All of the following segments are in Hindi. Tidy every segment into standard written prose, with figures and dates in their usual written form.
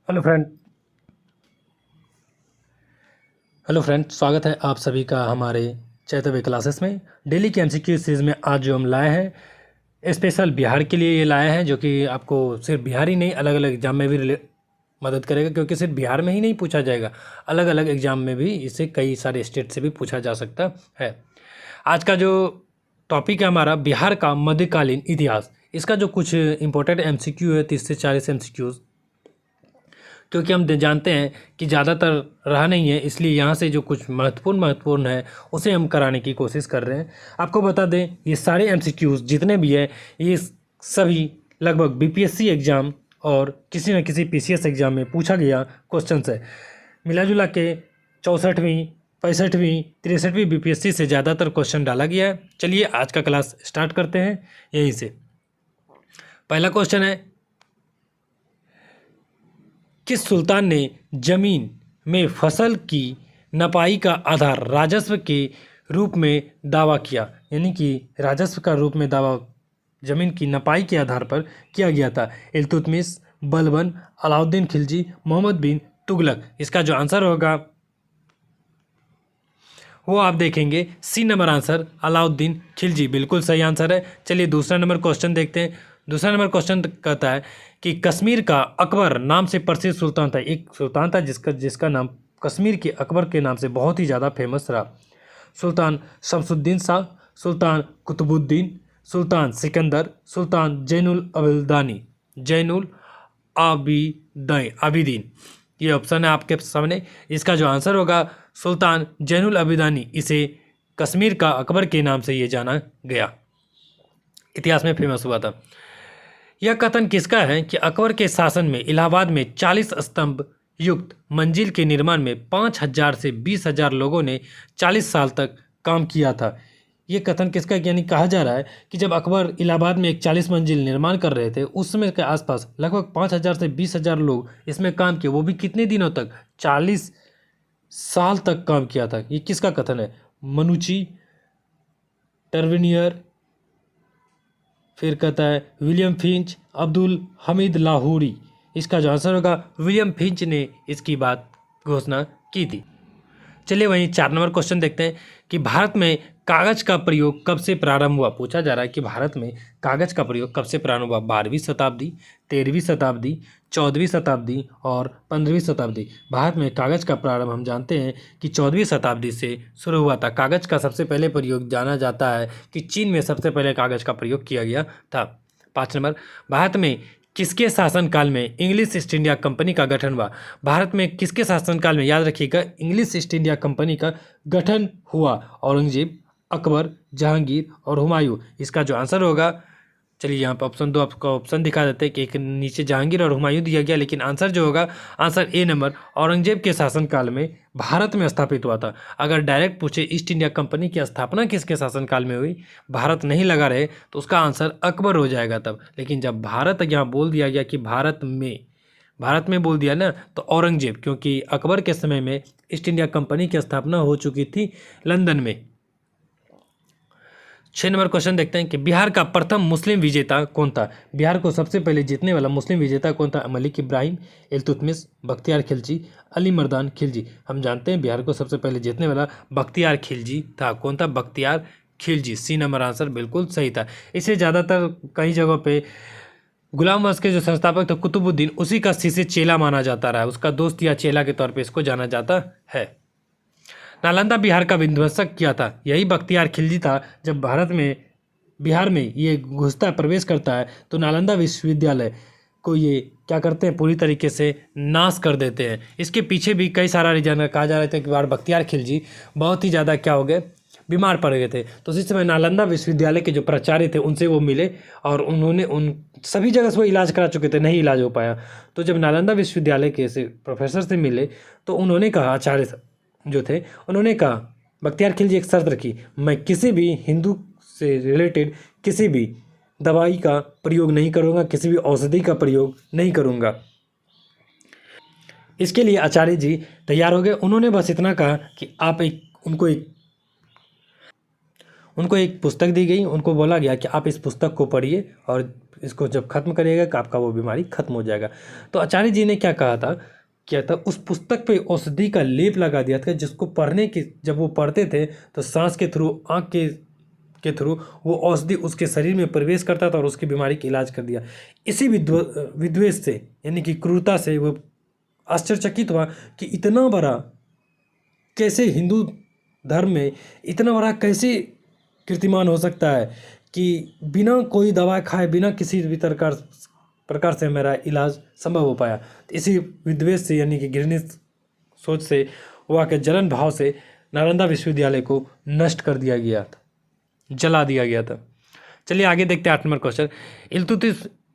हेलो फ्रेंड स्वागत है आप सभी का हमारे चैतव्य क्लासेस में। डेली की एमसीक्यू सीरीज़ में आज जो हम लाए हैं स्पेशल बिहार के लिए ये लाए हैं, जो कि आपको सिर्फ बिहार ही नहीं अलग अलग एग्जाम में भी मदद करेगा, क्योंकि सिर्फ बिहार में ही नहीं पूछा जाएगा, अलग अलग एग्जाम में भी इसे कई सारे स्टेट से भी पूछा जा सकता है। आज का जो टॉपिक है हमारा बिहार का मध्यकालीन इतिहास। इसका जो कुछ इंपॉर्टेंट एमसीक्यू है 30 से 40 एमसीक्यूज़, क्योंकि हम जानते हैं कि ज़्यादातर रहा नहीं है, इसलिए यहाँ से जो कुछ महत्वपूर्ण है उसे हम कराने की कोशिश कर रहे हैं। आपको बता दें ये सारे एमसीक्यूज़ जितने भी है ये सभी लगभग बीपीएससी एग्ज़ाम और किसी न किसी पीसीएस एग्ज़ाम में पूछा गया क्वेश्चन है। मिला जुला के 64वीं 65वीं 63वीं बीपीएससी से ज़्यादातर क्वेश्चन डाला गया है। चलिए आज का क्लास स्टार्ट करते हैं यहीं से। पहला क्वेश्चन है, किस सुल्तान ने जमीन में फसल की नपाई का आधार राजस्व के रूप में दावा किया? यानी कि राजस्व का रूप में दावा जमीन की नपाई के आधार पर किया गया था। इल्तुतमिश, बलबन, अलाउद्दीन खिलजी, मोहम्मद बिन तुगलक। इसका जो आंसर होगा वो आप देखेंगे C number answer Alauddin Khilji बिल्कुल सही आंसर है। चलिए दूसरा नंबर क्वेश्चन देखते हैं। दूसरा नंबर क्वेश्चन कहता है कि कश्मीर का अकबर नाम से प्रसिद्ध सुल्तान था। एक सुल्तान था जिसका नाम कश्मीर के अकबर के नाम से बहुत ही ज़्यादा फेमस रहा। सुल्तान शमसुद्दीन शाह, सुल्तान कुतुबुद्दीन, सुल्तान सिकंदर, सुल्तान जैनुल आबिदीन। ये ऑप्शन है आपके सामने। इसका जो आंसर होगा सुल्तान जैनुल आबिदानी। इसे कश्मीर का अकबर के नाम से ये जाना गया, इतिहास में फेमस हुआ था। यह कथन किसका है कि अकबर के शासन में इलाहाबाद में 40 स्तंभ युक्त मंजिल के निर्माण में 5,000 से 20,000 लोगों ने 40 साल तक काम किया था? ये कथन किसका, यानी कहा जा रहा है कि जब अकबर इलाहाबाद में एक 40 मंजिल निर्माण कर रहे थे उस समय के आसपास लगभग 5,000 से 20,000 लोग इसमें काम किए, वो भी कितने दिनों तक? 40 साल तक काम किया था। ये किसका कथन है? मनुची, टर्विनियर, फिर कहता है विलियम फिंच, अब्दुल हमीद लाहौरी। इसका जो आंसर होगा विलियम फिंच ने इसकी बात घोषणा की थी। चलिए वहीं 4 नंबर क्वेश्चन देखते हैं कि भारत में कागज का प्रयोग कब से प्रारंभ हुआ? पूछा जा रहा है कि भारत में कागज का प्रयोग कब से प्रारंभ हुआ? 12वीं शताब्दी, 13वीं शताब्दी, 14वीं शताब्दी और 15वीं शताब्दी। भारत में कागज का प्रारंभ हम जानते हैं कि 14वीं शताब्दी से शुरू हुआ था। कागज का सबसे पहले प्रयोग जाना जाता है कि चीन में सबसे पहले कागज का प्रयोग किया गया था। 5 नंबर, भारत में किसके शासनकाल में इंग्लिश ईस्ट इंडिया कंपनी का गठन हुआ? भारत में किसके शासनकाल में, याद रखिएगा, इंग्लिश ईस्ट इंडिया कंपनी का गठन हुआ? औरंगजेब, अकबर, जहांगीर और हुमायूं। इसका जो आंसर होगा, चलिए यहाँ पर ऑप्शन 2 आपको ऑप्शन दिखा देते हैं कि एक नीचे जहांगीर और हुमायूं दिया गया, लेकिन आंसर जो होगा आंसर ए नंबर औरंगजेब के शासनकाल में भारत में स्थापित हुआ था। अगर डायरेक्ट पूछे ईस्ट इंडिया कंपनी की स्थापना किसके शासनकाल में हुई, भारत नहीं लगा रहे तो उसका आंसर अकबर हो जाएगा तब। लेकिन जब भारत यहाँ बोल दिया गया कि भारत में बोल दिया ना, तो औरंगजेब, क्योंकि अकबर के समय में ईस्ट इंडिया कंपनी की स्थापना हो चुकी थी लंदन में। 6 नंबर क्वेश्चन देखते हैं कि बिहार का प्रथम मुस्लिम विजेता कौन था? बिहार को सबसे पहले जीतने वाला मुस्लिम विजेता कौन था? मलिक इब्राहिम, इल्तुतमिश, बख्तियार खिलजी, अली मर्दान खिलजी। हम जानते हैं बिहार को सबसे पहले जीतने वाला बख्तियार खिलजी था। कौन था? Bakhtiyar Khilji. C number answer बिल्कुल सही था। इसे ज़्यादातर कई जगहों पे गुलाम वंश के जो संस्थापक थे कुतुबुद्दीन, उसी का शिष्य चेला माना जाता रहा है, उसका दोस्त या चेला के तौर पर इसको जाना जाता है। नालंदा बिहार का विध्वंसक किया था? यही बख्तियार खिलजी था। जब बिहार में ये घुसता प्रवेश करता है तो नालंदा विश्वविद्यालय को ये क्या करते हैं, पूरी तरीके से नाश कर देते हैं। इसके पीछे भी कई सारा रीजन कहा जा रहा था कि बार बख्तियार खिलजी बहुत ही ज़्यादा क्या हो गए, बीमार पड़ गए थे। तो उसी समय नालंदा विश्वविद्यालय के जो प्राचार्य थे उनसे वो मिले और उन्होंने उन सभी जगह से वो इलाज करा चुके थे, नहीं इलाज हो पाया। तो जब नालंदा विश्वविद्यालय के से प्रोफेसर से मिले तो उन्होंने कहा, आचार्य जो थे उन्होंने कहा, बख्तियार खिलजी एक शर्त रखी, मैं किसी भी हिंदू से रिलेटेड किसी भी दवाई का प्रयोग नहीं करूंगा, किसी भी औषधि का प्रयोग नहीं करूंगा। इसके लिए आचार्य जी तैयार हो गए। उन्होंने बस इतना कहा कि आप उनको एक पुस्तक दी गई, उनको बोला गया कि आप इस पुस्तक को पढ़िए और इसको जब खत्म करिएगा कि आपका वो बीमारी खत्म हो जाएगा। तो आचार्य जी ने क्या कहा था, क्या था, उस पुस्तक पे औषधि का लेप लगा दिया था, जिसको पढ़ने की जब वो पढ़ते थे तो सांस के थ्रू, आँख के थ्रू वो औषधि उसके शरीर में प्रवेश करता था और उसकी बीमारी का इलाज कर दिया। इसी विद्वेष से यानी कि क्रूरता से वो आश्चर्यचकित हुआ कि इतना बड़ा कैसे हिंदू धर्म में इतना बड़ा कैसे कीर्तिमान हो सकता है कि बिना कोई दवा खाए, बिना किसी भी प्रकार से मेरा इलाज संभव हो पाया। तो इसी विद्वेष से यानी कि घृणित सोच से, वहाँ के जलन भाव से नालंदा विश्वविद्यालय को नष्ट कर दिया गया था, जला दिया गया था। चलिए आगे देखते हैं 8 नंबर क्वेश्चन।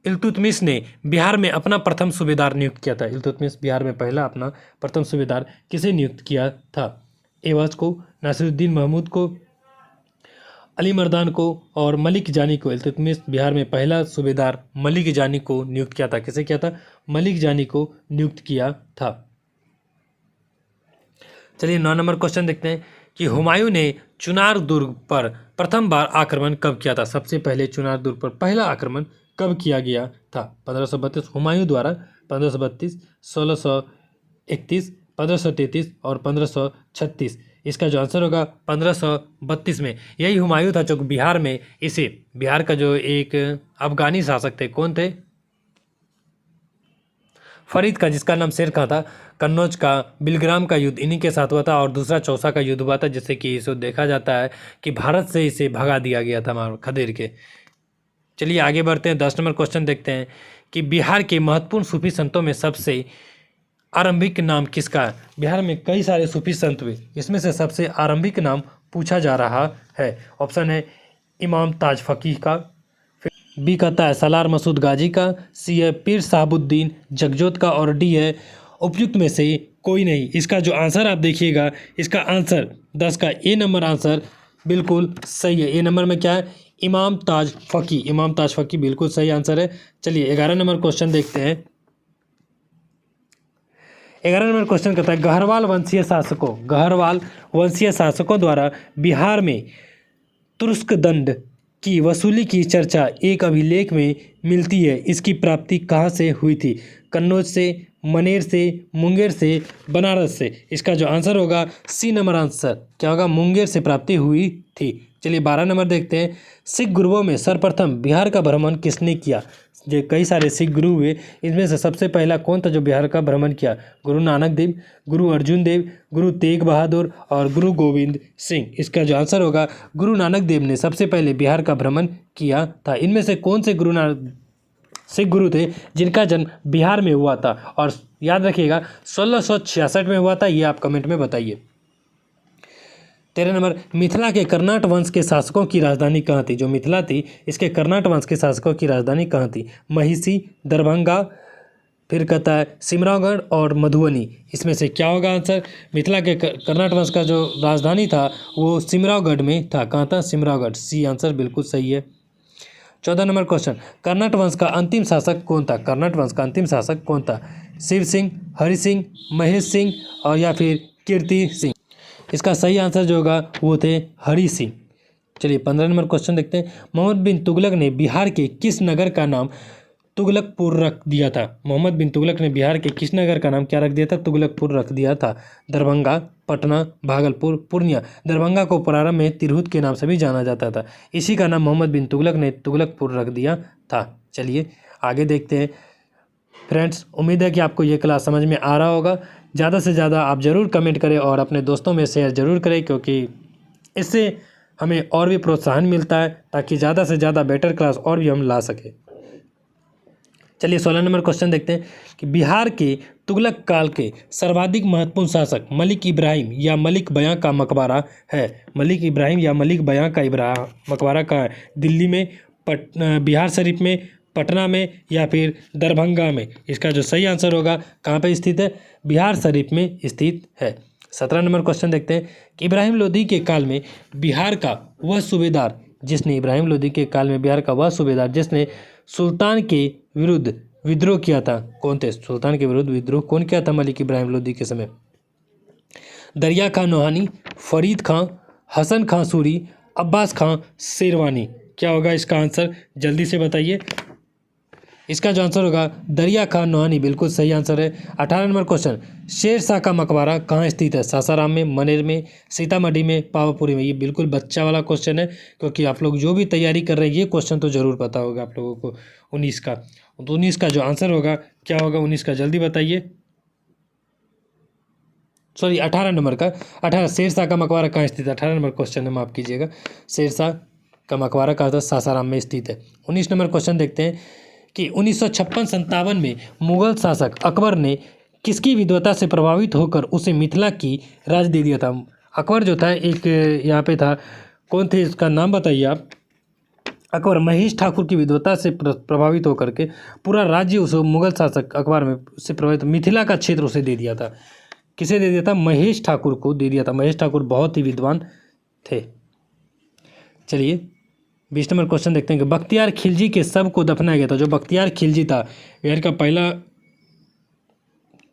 इल्तुतमिश ने बिहार में अपना प्रथम सूबेदार नियुक्त किया था। इल्तुतमिश बिहार में पहला अपना प्रथम सूबेदार किसे नियुक्त किया था? एवाज को, नासिरुद्दीन महमूद को, अली मर्दान को और मलिक जानी को। इल्तुतमिश बिहार में पहला सूबेदार मलिक जानी को नियुक्त किया था। किसे किया था? मलिक जानी को नियुक्त किया था। चलिए 9 नंबर क्वेश्चन देखते हैं कि हुमायूं ने चुनार दुर्ग पर प्रथम बार आक्रमण कब किया था? सबसे पहले चुनार दुर्ग पर पहला आक्रमण कब किया गया था? 1532 हुमायूं द्वारा, 1532, 1631, 1533 और 1536। इसका जो आंसर होगा 1532 में। यही हुमायूं था जो बिहार में बिहार का जो एक अफगानी शासक थे, कौन थे? फरीद का, जिसका नाम शेर खां था। कन्नौज का बिलग्राम का युद्ध इन्हीं के साथ हुआ था और दूसरा चौसा का युद्ध हुआ था, जिससे कि इसे देखा जाता है कि भारत से इसे भगा दिया गया था खदेड़ के। चलिए आगे बढ़ते हैं, 10 नंबर क्वेश्चन देखते हैं कि बिहार के महत्वपूर्ण सूफी संतों में सबसे आरंभिक नाम किसका है? बिहार में कई सारे सूफी संत हुए, इसमें से सबसे आरंभिक नाम पूछा जा रहा है। ऑप्शन है इमाम ताज फकीह का, फिर बी कहता है सलार मसूद गाजी का, सी है पीर साहबुद्दीन जगजोत का और डी है उपयुक्त में से कोई नहीं। इसका जो आंसर आप देखिएगा, इसका आंसर 10 का ए नंबर आंसर बिल्कुल सही है। ए नंबर में क्या है? इमाम ताज फकी। इमाम ताज फकी बिल्कुल सही आंसर है। चलिए 11 नंबर क्वेश्चन देखते हैं। 11 नंबर क्वेश्चन कहता है गहरवाल वंशीय शासकों द्वारा बिहार में तुर्क दंड की वसूली की चर्चा एक अभिलेख में मिलती है। इसकी प्राप्ति कहाँ से हुई थी? कन्नौज से, मनेर से, मुंगेर से, बनारस से। इसका जो आंसर होगा सी नंबर आंसर क्या होगा? मुंगेर से प्राप्ति हुई थी। चलिए 12 नंबर देखते हैं। सिख गुरुओं में सर्वप्रथम बिहार का भ्रमण किसने किया? जो कई सारे सिख गुरु हुए, इनमें से सबसे पहला कौन था जो बिहार का भ्रमण किया? गुरु नानक देव, गुरु अर्जुन देव, गुरु तेग बहादुर और गुरु गोविंद सिंह। इसका जो आंसर होगा गुरु नानक देव ने सबसे पहले बिहार का भ्रमण किया था। इनमें से कौन से सिख गुरु थे जिनका जन्म बिहार में हुआ था? और याद रखिएगा 1666 में हुआ था, ये आप कमेंट में बताइए। 13 नंबर मिथिला के कर्नाट वंश के शासकों की राजधानी कहाँ थी? जो मिथिला थी, इसके कर्नाट वंश के शासकों की राजधानी कहाँ थी? महिषी, दरभंगा, फिर कहता है सिमरागढ़ और मधुबनी। इसमें से क्या होगा आंसर? मिथिला के कर्नाट वंश का जो राजधानी था वो सिमरागढ़ में था। कहाँ था? सिमरागढ़। सी आंसर बिल्कुल सही है। 14 नंबर क्वेश्चन कर्नाट वंश का अंतिम शासक कौन था? कर्नाट वंश का अंतिम शासक कौन था? शिव सिंह, हरि सिंह, महेश सिंह और या फिर कीर्ति सिंह। इसका सही आंसर जो होगा वो थे हरि सिंह। चलिए 15 नंबर क्वेश्चन देखते हैं। मोहम्मद बिन तुगलक ने बिहार के किस नगर का नाम तुगलकपुर रख दिया था? मोहम्मद बिन तुगलक ने बिहार के किस नगर का नाम क्या रख दिया था? तुगलकपुर रख दिया था। दरभंगा, पटना, भागलपुर, पूर्णिया। दरभंगा को प्रारंभ में तिरहुत के नाम से भी जाना जाता था। इसी का नाम मोहम्मद बिन तुगलक ने तुगलकपुर रख दिया था। चलिए आगे देखते हैं। फ्रेंड्स, उम्मीद है कि आपको ये क्लास समझ में आ रहा होगा। ज़्यादा से ज़्यादा आप ज़रूर कमेंट करें और अपने दोस्तों में शेयर ज़रूर करें, क्योंकि इससे हमें और भी प्रोत्साहन मिलता है ताकि ज़्यादा से ज़्यादा बेटर क्लास और भी हम ला सकें। चलिए 16 नंबर क्वेश्चन देखते हैं कि बिहार के तुगलक काल के सर्वाधिक महत्वपूर्ण शासक मलिक इब्राहिम या मलिक बयां का मकबरा है? मलिक इब्राहिम या मलिक बयां का मकबरा कहाँ है? दिल्ली में, बिहार शरीफ में, पटना में या फिर दरभंगा में? इसका जो सही आंसर होगा कहाँ पे स्थित है? बिहार शरीफ में स्थित है। 17 नंबर क्वेश्चन देखते हैं कि इब्राहिम लोदी के काल में बिहार का वह सूबेदार जिसने सुल्तान के विरुद्ध विद्रोह किया था, कौन थे? सुल्तान के विरुद्ध विद्रोह कौन किया था मलिक इब्राहिम लोदी के समय? दरिया खां नोहानी, फरीद खां, हसन खां सूरी, अब्बास खां शेरवानी। क्या होगा इसका आंसर, जल्दी से बताइए। इसका जो आंसर होगा दरिया खान नोहानी, बिल्कुल सही आंसर है। 18 नंबर क्वेश्चन, शेर शाह का मकबरा कहाँ स्थित है? सासाराम में, मनेर में, सीतामढ़ी में, पावापुरी में। ये बिल्कुल बच्चा वाला क्वेश्चन है, क्योंकि आप लोग जो भी तैयारी कर रहे हैं ये क्वेश्चन तो जरूर पता होगा आप लोगों को 19 का। तो 19 का जो आंसर होगा क्या होगा 19 का, जल्दी बताइए। सॉरी 18 नंबर का, 18 शेरशाह का मकबरा कहाँ स्थित है? 18 नंबर क्वेश्चन है, माफ कीजिएगा। शेरशाह का मकबरा कहाँ था? सासाराम में स्थित है। 19 नंबर क्वेश्चन देखते हैं कि 1956-57 में मुगल शासक अकबर ने किसकी विद्वता से प्रभावित होकर उसे मिथिला की राज दे दिया था? अकबर जो था एक यहाँ पे था, कौन थे इसका नाम बताइए आप। अकबर महेश ठाकुर की विद्वता से प्रभावित होकर के पूरा राज्य उसे मुगल शासक अकबर में से प्रभावित मिथिला का क्षेत्र उसे दे दिया था। किसे दे दिया था? महेश ठाकुर को दे दिया था। महेश ठाकुर बहुत ही विद्वान थे। चलिए 20 नंबर क्वेश्चन देखते हैं कि बख्तियार खिलजी के शव को दफनाया गया था। जो बख्तियार खिलजी था बिहार का पहला,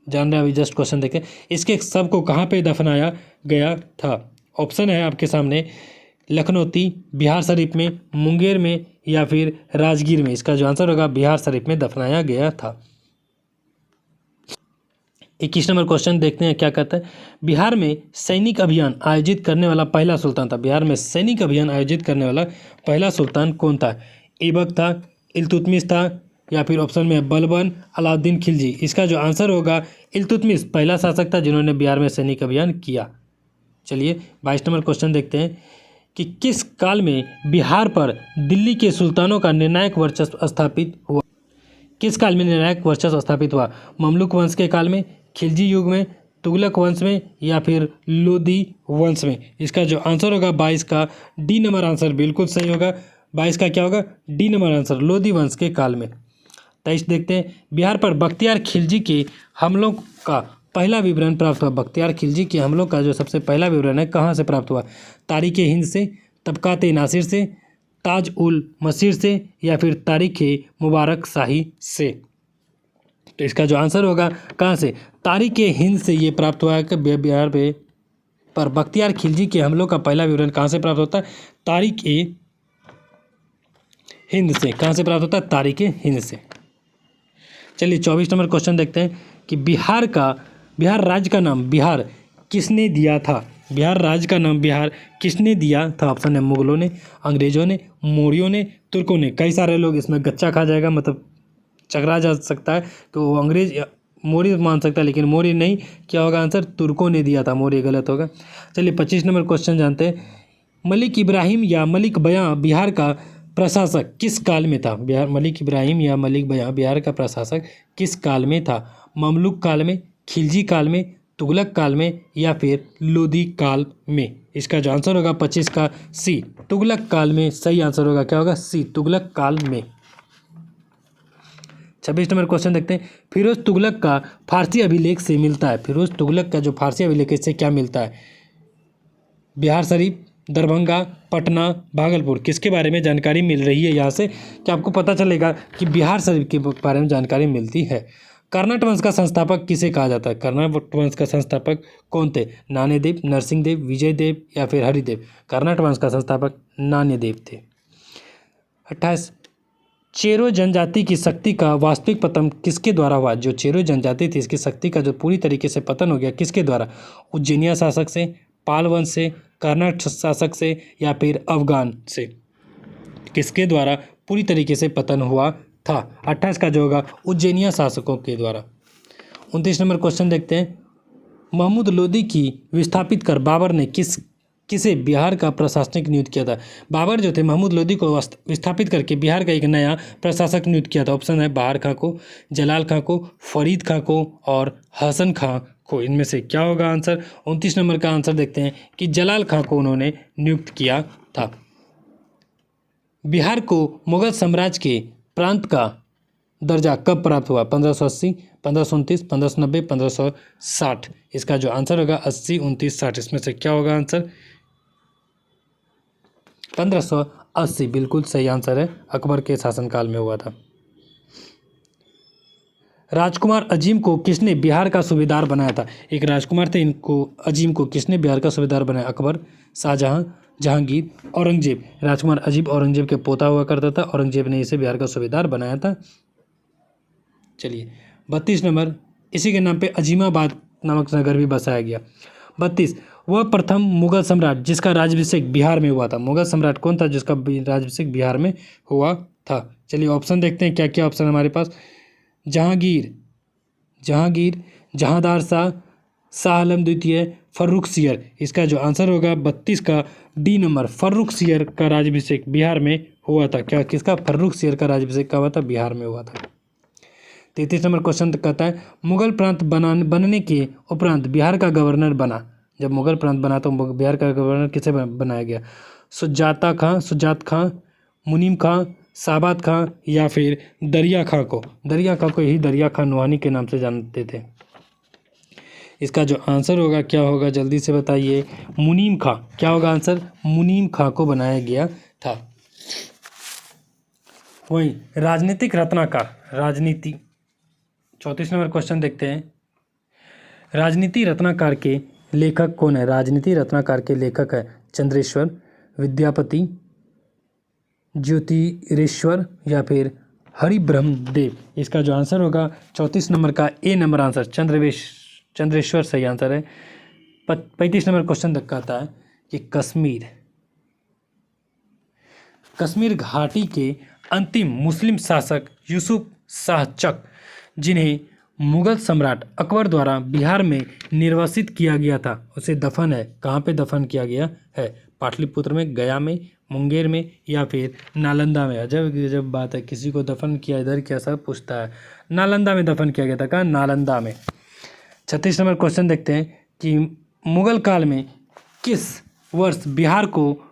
जान रहे अभी जस्ट क्वेश्चन देखें, इसके शव को कहाँ पे दफनाया गया था? ऑप्शन है आपके सामने, लखनौती, बिहार शरीफ में, मुंगेर में या फिर राजगीर में। इसका जो आंसर होगा बिहार शरीफ में दफनाया गया था। 21 नंबर क्वेश्चन देखते हैं क्या कहता है। बिहार में सैनिक अभियान आयोजित करने वाला पहला सुल्तान था। बिहार में सैनिक अभियान आयोजित करने वाला पहला सुल्तान कौन था? ऐबक था, इल्तुतमिश था या फिर ऑप्शन में बलबन, अलाउद्दीन खिलजी। इसका जो आंसर होगा इल्तुतमिश पहला शासक था जिन्होंने बिहार में सैनिक अभियान किया। चलिए 22 नंबर क्वेश्चन देखते हैं कि किस काल में बिहार पर दिल्ली के सुल्तानों का निर्णायक वर्चस्व स्थापित हुआ? किस काल में निर्णायक वर्चस्व स्थापित हुआ? ममलुक वंश के काल में, खिलजी युग में, तुगलक वंश में या फिर लोदी वंश में। इसका जो आंसर होगा 22 का डी नंबर आंसर बिल्कुल सही होगा। 22 का क्या होगा? डी नंबर आंसर, लोदी वंश के काल में। 23 देखते हैं, बिहार पर बख्तियार खिलजी के हमलों का पहला विवरण प्राप्त हुआ। बख्तियार खिलजी के हमलों का जो सबसे पहला विवरण है कहाँ से प्राप्त हुआ? तारीख हिंद से, तबकात नासिर से, ताज उल मसीर से या फिर तारीख मुबारक शाही से। तो इसका जो आंसर होगा कहाँ से? तारीख हिंद से ये प्राप्त हुआ है कि बिहार पे पर बख्तियार खिलजी के हमलों का पहला विवरण कहाँ से प्राप्त होता है? तारीख हिंद से। कहाँ से प्राप्त होता है? तारीख हिंद से। चलिए 24 नंबर क्वेश्चन देखते हैं कि बिहार राज्य का नाम बिहार किसने दिया था? बिहार राज्य का नाम बिहार किसने दिया था? ऑप्शन है मुगलों ने, अंग्रेजों ने, मौर्यों ने, तुर्कों ने। कई सारे लोग इसमें गच्चा खा जाएगा, मतलब चकरा जा सकता है, तो अंग्रेज मौर्य मान सकता है, लेकिन मौर्य नहीं। क्या होगा आंसर? तुर्कों ने दिया था, मौर्य गलत होगा। चलिए 25 नंबर क्वेश्चन जानते हैं, मलिक इब्राहिम या मलिक बयां बिहार का प्रशासक किस काल में था? मलिक इब्राहिम या मलिक बयां बिहार का प्रशासक किस काल में था? ममलुक काल में, खिलजी काल में, तुगलक काल में या फिर लोदी काल में। इसका जो आंसर होगा 25 का सी, तुगलक काल में सही आंसर होगा। क्या होगा? सी, तुगलक काल में। 26 नंबर क्वेश्चन देखते हैं, फिरोज तुगलक का फारसी अभिलेख से मिलता है। फिरोज तुगलक का जो फारसी अभिलेख इससे क्या मिलता है? बिहार शरीफ, दरभंगा, पटना, भागलपुर। किसके बारे में जानकारी मिल रही है यहाँ से कि आपको पता चलेगा कि बिहार शरीफ के बारे में जानकारी मिलती है। कर्नाट वंश का संस्थापक किसे कहा जाता है? कर्नाट वंश का संस्थापक कौन थे? नान्यदेव, नरसिंहदेव, विजयदेव या फिर हरिदेव। कर्नाट वंश का संस्थापक नान्यदेव थे। 28 चेरो जनजाति की शक्ति का वास्तविक पतन किसके द्वारा हुआ? जो चेरो जनजाति थी इसकी शक्ति का जो पूरी तरीके से पतन हो गया किसके द्वारा? उज्जैनिया शासक से, पाल वंश से, कर्नाट शासक से या फिर अफगान से। किसके द्वारा पूरी तरीके से पतन हुआ था? 28 का जो होगा उज्जैनिया शासकों के द्वारा। 29 नंबर क्वेश्चन देखते हैं, महमूद लोदी की विस्थापित कर बाबर ने किसे बिहार का प्रशासनिक नियुक्त किया था? बाबर जो थे महमूद लोदी को विस्थापित करके बिहार का एक नया प्रशासक नियुक्त किया था। ऑप्शन है बहार खां को, जलाल खां को, फरीद खां को और हसन खां को। इनमें से क्या होगा आंसर? 29 नंबर का आंसर देखते हैं कि जलाल खां को उन्होंने नियुक्त किया था। बिहार को मुगल साम्राज्य के प्रांत का दर्जा कब प्राप्त हुआ? 1580, 1529, 1590, 1560। इसका जो आंसर होगा 80, 29, 60। इसमें से क्या होगा आंसर? 1580 बिल्कुल सही आंसर है, अकबर के शासनकाल में हुआ था। राजकुमार अजीम को किसने बिहार का सूबेदार बनाया था? एक राजकुमार थे, इनको अजीम को किसने बिहार का सूबेदार बनाया? अकबर, शाहजहां, जहांगीर, औरंगजेब। राजकुमार अजीब औरंगजेब के पोता हुआ करता था। औरंगजेब ने इसे बिहार का सूबेदार बनाया था। चलिए 32 नंबर, इसी के नाम पे अजीमाबाद नामक नगर भी बसाया गया। 32, वह प्रथम मुगल सम्राट जिसका राज्याभिषेक बिहार में हुआ था। मुगल सम्राट कौन था जिसका राज्याभिषेक बिहार में हुआ था? चलिए ऑप्शन देखते हैं क्या क्या ऑप्शन हमारे पास। जहांगीर, जहांदार शाह, शाह आलम द्वितीय, फर्रुखसियर। इसका जो आंसर होगा 32 का डी नंबर, फर्रुखसियर का राज्याभिषेक बिहार में हुआ था। क्या किसका? फर्रुखसियर का राज्याभिषेक कब हुआ था? बिहार में हुआ था। 33 नंबर क्वेश्चन कहता है मुगल प्रांत बनने के उपरांत बिहार का गवर्नर बना। जब मुगल प्रांत बना तो बिहार का गवर्नर किसे बनाया गया? सुजात खां, मुनीम खां, साबात खां या फिर दरिया खां को? दरिया खां को ही दरिया खां नोहानी के नाम से जानते थे। इसका जो आंसर होगा क्या होगा जल्दी से बताइए। मुनीम खां। क्या होगा आंसर? मुनीम खां को बनाया गया था। वही राजनीतिक रत्नाकर, राजनीति। 34 नंबर क्वेश्चन देखते हैं। राजनीति रत्नाकर के लेखक कौन है? राजनीति रत्नाकर के लेखक है चंद्रेश्वर, विद्यापति, ज्योतिरेश्वर या फिर हरिब्रह्म देव। इसका जो आंसर होगा 34 नंबर का ए नंबर आंसर चंद्रेश्वर सही आंसर है। 35 नंबर क्वेश्चन तक कहता है कि कश्मीर घाटी के अंतिम मुस्लिम शासक यूसुफ शाह चक, जिन्हें मुगल सम्राट अकबर द्वारा बिहार में निर्वासित किया गया था, उसे दफन है कहाँ पे दफन किया गया है? पाटलिपुत्र में, गया में, मुंगेर में या फिर नालंदा में? अजब बात है, किसी को दफन किया इधर क्या सब पूछता है। नालंदा में दफन किया गया था। कहाँ? नालंदा में। 36 नंबर क्वेश्चन देखते हैं कि मुगल काल में किस वर्ष बिहार को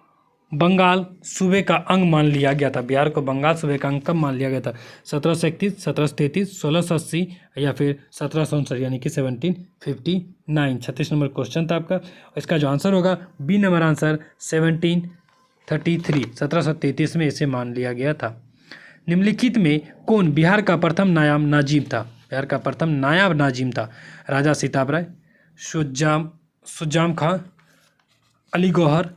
बंगाल सूबे का अंग मान लिया गया था? बिहार को बंगाल सूबे का अंग कब मान लिया गया था? 1731, 1733, 1680 या फिर 1759 यानी कि 1759। 36 नंबर क्वेश्चन था आपका। इसका जो आंसर होगा बी नंबर आंसर 1733 में इसे मान लिया गया था। निम्नलिखित में कौन बिहार का प्रथम नायाब नाजिम था? बिहार का प्रथम नायाब नाजिम था। राजा सिताब राय, सुजाम खां, अली गौहर,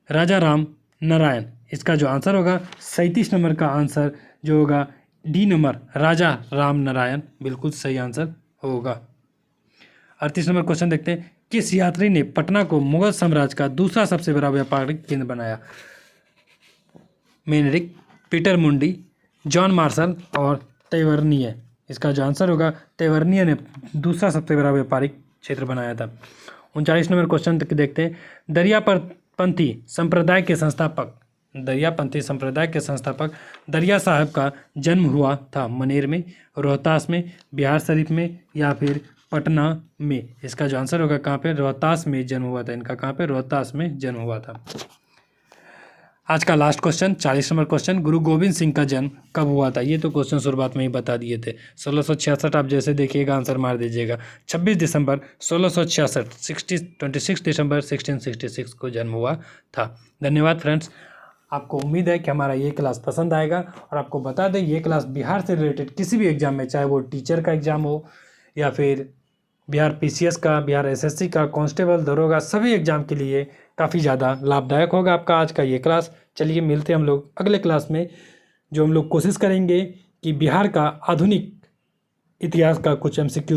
राजा राम नारायण। इसका जो आंसर होगा 37 नंबर का आंसर जो होगा डी नंबर, राजा राम नारायण बिल्कुल सही आंसर होगा। 38 नंबर क्वेश्चन देखते हैं। किस यात्री ने पटना को मुगल साम्राज्य का दूसरा सबसे बड़ा व्यापारिक केंद्र बनाया? मेनरिक, पीटर मुंडी, जॉन मार्शल और तेवर्निय। इसका जो आंसर होगा तेवर्निय ने दूसरा सबसे बड़ा व्यापारिक क्षेत्र बनाया था। 39 नंबर क्वेश्चन देखते हैं। दरियापंथी संप्रदाय के संस्थापक दरिया साहब का जन्म हुआ था मनेर में, रोहतास में, बिहार शरीफ में या फिर पटना में? इसका जो आंसर होगा कहाँ पे? रोहतास में जन्म हुआ था इनका। कहाँ पे? रोहतास में जन्म हुआ था। आज का लास्ट क्वेश्चन 40 नंबर क्वेश्चन। गुरु गोविंद सिंह का जन्म कब हुआ था? ये तो क्वेश्चन शुरुआत में ही बता दिए थे। 1666 आप जैसे देखिएगा आंसर मार दीजिएगा। 26 दिसंबर 1666, 26 दिसंबर 1666 को जन्म हुआ था। धन्यवाद फ्रेंड्स। आपको उम्मीद है कि हमारा ये क्लास पसंद आएगा और आपको बता दें ये क्लास बिहार से रिलेटेड किसी भी एग्जाम में, चाहे वो टीचर का एग्जाम हो या फिर बिहार पीसीएस का, बिहार एसएससी का, कांस्टेबल, दरोगा, सभी एग्जाम के लिए काफ़ी ज़्यादा लाभदायक होगा आपका आज का ये क्लास। चलिए मिलते हैं हम लोग अगले क्लास में, जो हम लोग कोशिश करेंगे कि बिहार का आधुनिक इतिहास का कुछ एमसीक्यू